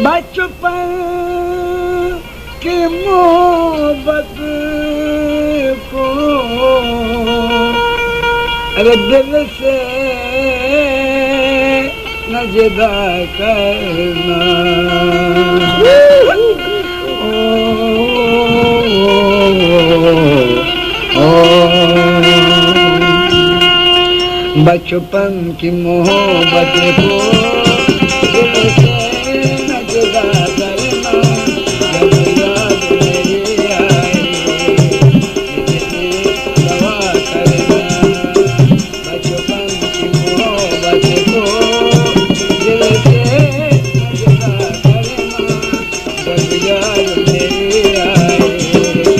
बचपन की मोहब्बत को अरे दिल से न जुदा करना। बचपन की मोहब्बत को दिल से न जुदा करना। जब याद मेरी आए मुझे दवा करना। बचपन की मोहब्बत को दिल से न जुदा करना। जब याद मेरी आए मुझे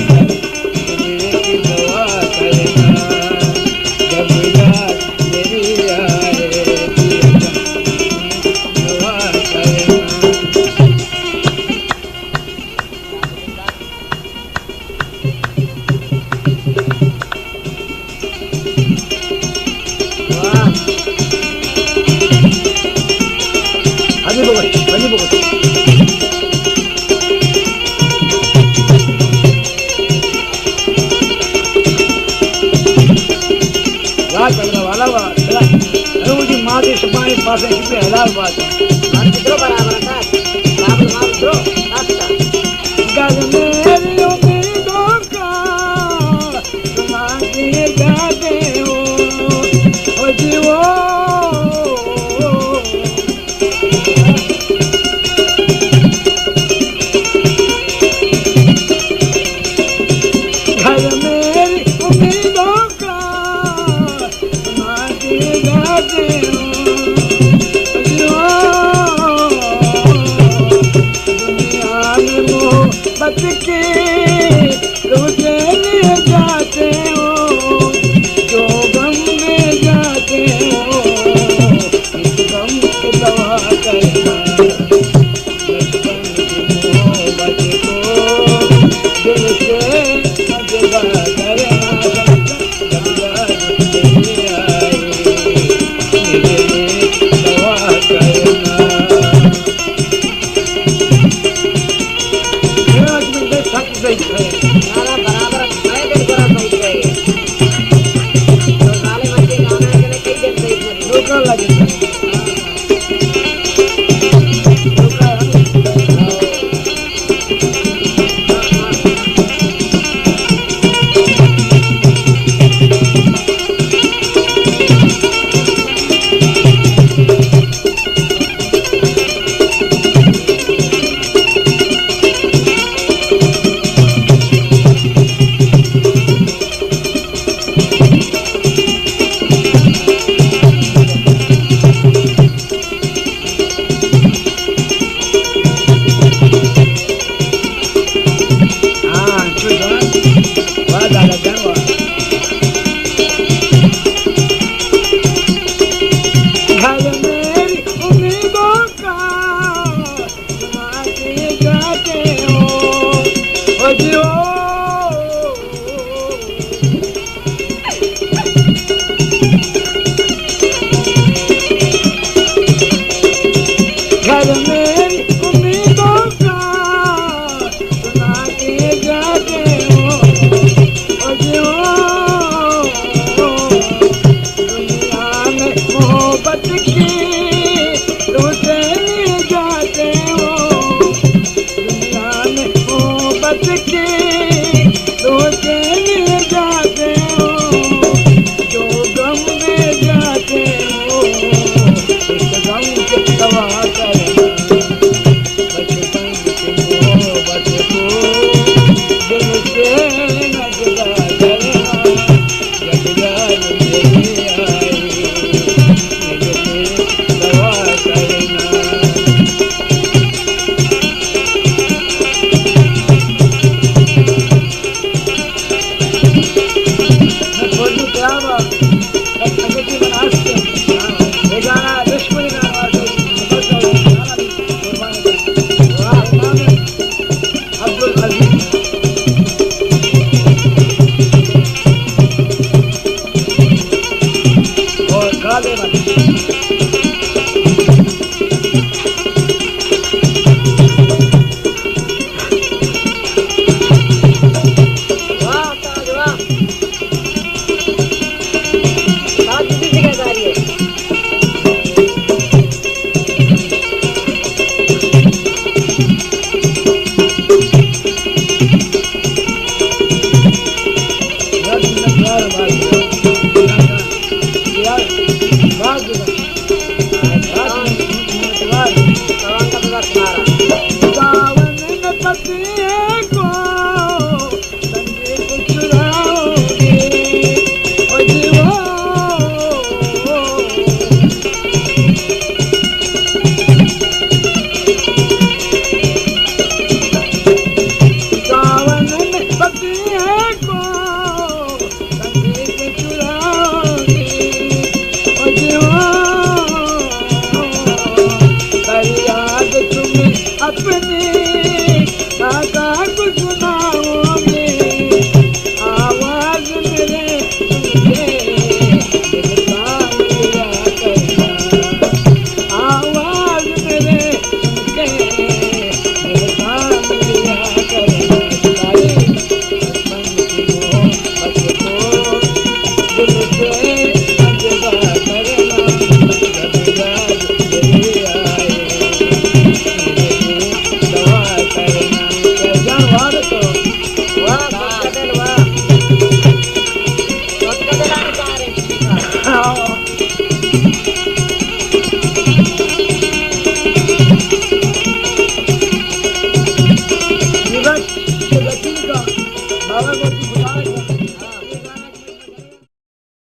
दवा करना। जब याद मेरी आए दवा करना। हरी बोल हरी बोल। वाला चला अरे मुझे माँ के सुपारी पास कितने हजार बात है। किधरो बराबर था बराबर मार दो रास्ता गल मेरी उम्मीदों का तुम्हारी गाते हो जीवो। घर मेरी उम्मीदों का तुम्हारी गाते हो जीवो। दुनिया में मोहब्बत की तुझे लिए जाते हो। जो गम में जाते हो इस गम को दवा करना। बचपन की मोहब्बत को दिल से न जुदा करना। जब याद मेरी आए मुझे दवा करना। आज मैं थक गई नारा बराबर मैं दिन करा सही गए तो साले मच्छी गाना के लिए कई दिन सही नहीं रोकने लगे। घर मेरी उम्मीदों का तुम्हारे गाते हो जीवो। घर मेरी उम्मीदों का तुम्हारे गाते हो Claro.